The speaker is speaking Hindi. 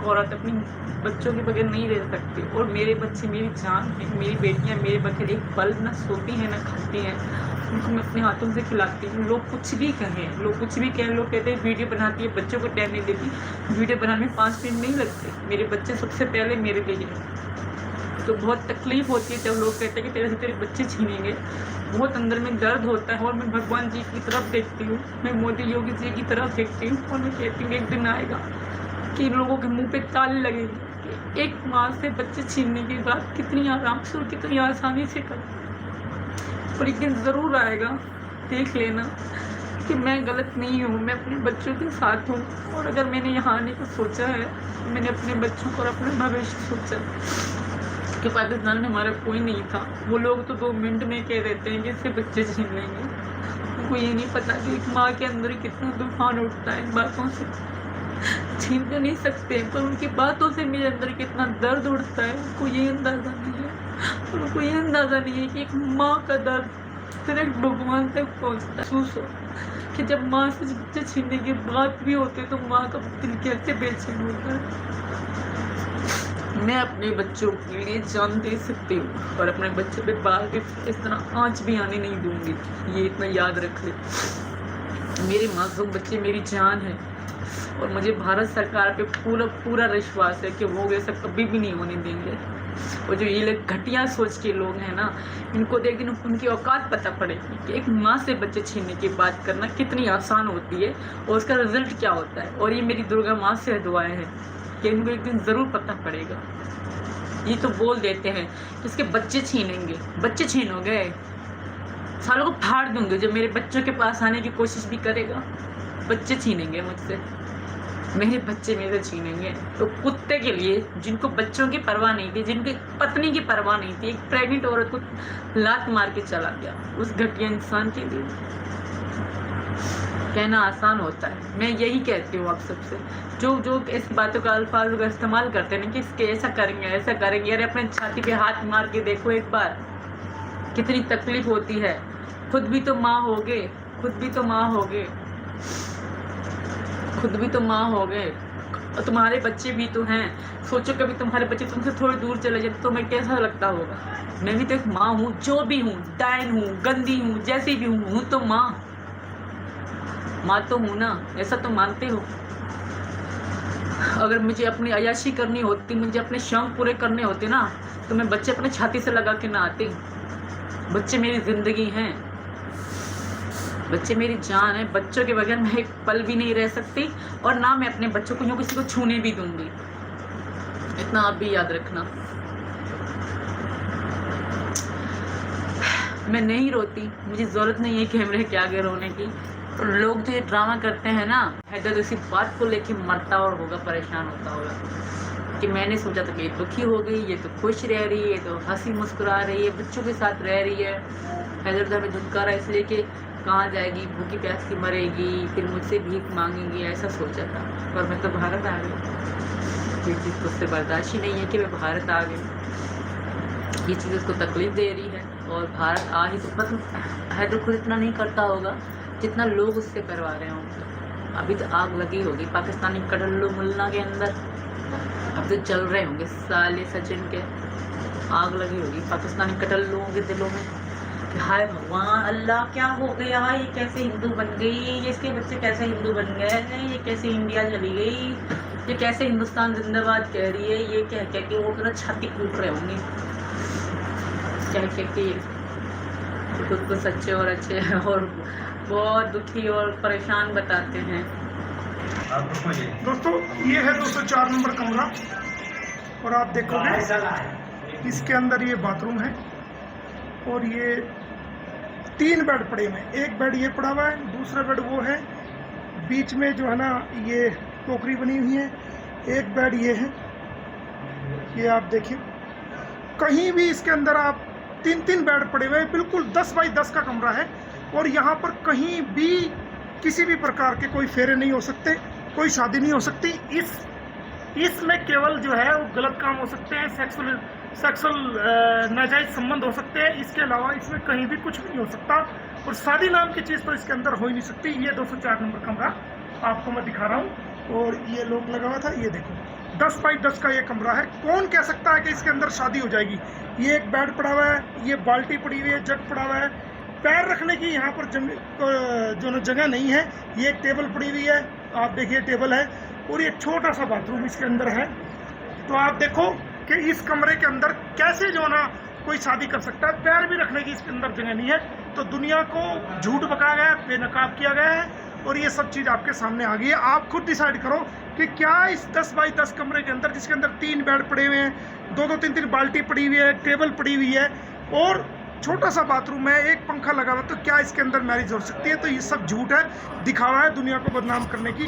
औरत अपनी बच्चों के बगैर नहीं रह सकती। और मेरे बच्चे मेरी जान है, मेरी बेटियां मेरे बगैर एक पल ना सोती हैं ना खाती हैं, उनको मैं अपने हाथों से खिलाती हूँ। लोग कुछ भी कहें, लोग कुछ भी कहें, लोग कहते हैं वीडियो बनाती है, बच्चों को टाइम नहीं देती। वीडियो बनाने में 5 मिनट नहीं लगते। मेरे बच्चे सबसे पहले मेरे लिए हैं। तो बहुत तकलीफ होती है जब लोग कहते हैं कि तेरे से तेरे बच्चे छीनेंगे। बहुत अंदर में दर्द होता है और मैं भगवान जी की तरफ देखती हूँ, मैं मोदी योगी जी की तरफ देखती हूँ और मैं कहती हूँ एक दिन आएगा कि इन लोगों के मुंह पे ताले लगेंगे कि एक माँ से बच्चे छीनने की बात कितनी आराम से और कितनी आसानी से कर। और एक दिन ज़रूर आएगा, देख लेना कि मैं गलत नहीं हूँ, मैं अपने बच्चों के साथ हूँ। और अगर मैंने यहाँ आने को सोचा है तो मैंने अपने बच्चों को और अपना भविष्य सोचा कि पाकिस्तान में हमारा कोई नहीं था। वो लोग तो 2 मिनट में कह देते हैं कि इससे बच्चे छीन लेंगे। उनको ये नहीं पता कि एक माँ के अंदर कितना तूफान उठता है इन बातों से। छीन तो नहीं सकते पर उनकी बातों से मेरे अंदर कितना दर्द उठता है, उनको ये अंदाज़ा नहीं है। उनको ये अंदाज़ा नहीं है कि एक माँ का दर्द सिर्फ भगवान तक पहुँचता है। महसूस हो कि जब माँ से बच्चे छीनने की बात भी होती है तो माँ का दिल कैसे बेचैन होता है। मैं अपने बच्चों के लिए जान दे सकती हूँ और अपने बच्चे पे बाल के इस तरह आँच भी आने नहीं दूंगी। ये इतना याद रख ले। मेरे मासूम बच्चे मेरी जान है और मुझे भारत सरकार पे पूरा विश्वास है कि वो ये सब कभी भी नहीं होने देंगे। और जो ये लोग घटिया सोच के लोग हैं ना, इनको देख दिन उनकी औकात पता पड़ेगी कि एक माँ से बच्चे छीनने की बात करना कितनी आसान होती है और उसका रिजल्ट क्या होता है। और ये मेरी दुर्गा माँ से दुआएं हैं कि इनको एक दिन ज़रूर पता पड़ेगा। ये तो बोल देते हैं कि इसके बच्चे छीनेंगे, बच्चे छीनोगे, सालों को फाड़ दूंगे। जब मेरे बच्चों के पास आने की कोशिश भी करेगा, बच्चे छीनेंगे मुझसे, मेरे बच्चे मेरे छीनेंगे। तो कुत्ते के लिए जिनको बच्चों की परवाह नहीं थी, जिनकी पत्नी की परवाह नहीं थी, एक प्रेग्नेंट औरत को लात मार के चला गया, उस घटिया इंसान के लिए कहना आसान होता है। मैं यही कहती हूँ आप सबसे, जो इस बातों का अल्फाज का इस्तेमाल करते हैं कि इसके ऐसा करेंगे। अरे अपने छाती पे हाथ मार के देखो एक बार, कितनी तकलीफ होती है। खुद भी तो माँ होगे, खुद भी तो माँ होगे और तुम्हारे बच्चे भी तो हैं। सोचो कभी तुम्हारे बच्चे तुमसे थोड़ी दूर चले जाए तो तुम्हें कैसा लगता होगा। मैं भी तो एक माँ हूँ, जो भी हूँ, डायन हूँ, गंदी हूँ, जैसी भी हूँ तो माँ तो हूँ ना, ऐसा तो मानते हो। अगर मुझे अपनी अय्याशी करनी होती, मुझे अपने शौक पूरे करने होते ना, तो मैं बच्चे अपने छाती से लगा के ना आती। बच्चे मेरी जिंदगी हैं, बच्चे मेरी जान है। बच्चों के बगैर मैं एक पल भी नहीं रह सकती और ना मैं अपने बच्चों को यूँ किसी को छूने भी दूंगी। इतना आप भी याद रखना। मैं नहीं रोती, मुझे ज़रूरत नहीं है कैमरे के आगे रोने की। और लोग जो ये ड्रामा करते हैं ना, हैदर तो इसी बात को लेके मरता और होगा, परेशान होता होगा कि मैंने सोचा था कि ये दुखी हो गई, ये तो खुश रह रही है, ये तो हंसी मुस्कुरा रही है, बच्चों के साथ रह रही है। हैदर तो हमें धुतका रहा है इसलिए कि कहाँ जाएगी, भूखी प्यासी मरेगी, फिर मुझसे भीख मांगेंगी, ऐसा सोचा था। पर मैं तो भारत आ गई। ये चीज़ तो उससे बर्दाश्त ही नहीं है कि मैं भारत आ गई। ये चीज़ उसको तकलीफ दे रही है और भारत आ ही तो मतलब हैदर खुद इतना नहीं करता होगा जितना लोग उससे करवा रहे होंगे। अभी तो आग लगी होगी पाकिस्तानी कटल्लू मुल्ला के अंदर, अब तो चल रहे होंगे साले सचिन के। आग लगी होगी पाकिस्तानी कटल्लुओं के दिलों में कि हाय भगवान अल्लाह क्या हो गया, ये कैसे हिंदू बन गई, ये इसके बच्चे कैसे हिंदू बन गए, ये कैसे इंडिया चली गई, ये कैसे हिंदुस्तान जिंदाबाद कह रही है। ये कह कह के वो अपना छाती कूट रहे होंगे, कह कह के खुद को सच्चे और अच्छे और बहुत दुखी और परेशान बताते हैं। दोस्तों ये है 204 नंबर कमरा और आप देखोगे इसके अंदर ये बाथरूम है और ये 3 बेड पड़े हुए हैं। एक बेड ये पड़ा हुआ है, दूसरा बेड वो है, बीच में जो है ना ये टोकरी बनी हुई है। एक बेड ये है, ये आप देखिए। कहीं भी इसके अंदर आप 3 बेड पड़े हुए हैं। बिल्कुल 10 बाई 10 का कमरा है और यहाँ पर कहीं भी किसी भी प्रकार के कोई फेरे नहीं हो सकते, कोई शादी नहीं हो सकती। इसमें केवल जो है वो गलत काम हो सकते हैं, सेक्सुअल नाजायज संबंध हो सकते हैं। इसके अलावा इसमें कहीं भी कुछ भी नहीं हो सकता और शादी नाम की चीज़ तो इसके अंदर हो ही नहीं सकती। ये 204 नंबर कमरा आपको मैं दिखा रहा हूँ और ये लॉक लगा हुआ था, ये देखो 10 बाई 10 का ये कमरा है। कौन कह सकता है कि इसके अंदर शादी हो जाएगी। ये एक बेड पड़ा हुआ है, ये बाल्टी पड़ी हुई है, जग पड़ा हुआ है, पैर रखने की यहाँ पर जो जगह नहीं है। ये एक टेबल पड़ी हुई है, आप देखिए टेबल है, और ये छोटा सा बाथरूम इसके अंदर है। तो आप देखो कि इस कमरे के अंदर कैसे जो ना कोई शादी कर सकता है। पैर भी रखने की इसके अंदर जगह नहीं है। तो दुनिया को झूठ बकाया गया है, बेनकाब किया गया है, और ये सब चीज़ आपके सामने आ गई है। आप खुद डिसाइड करो कि क्या इस 10 बाई 10 कमरे के अंदर, जिसके अंदर 3 बेड पड़े हुए हैं, 2-2 3-3 बाल्टी पड़ी हुई है, टेबल पड़ी हुई है, और छोटा सा बाथरूम है, एक पंखा लगा हुआ, तो क्या इसके अंदर मैरिज हो सकती है। तो ये सब झूठ है, दिखावा है दुनिया को बदनाम करने की।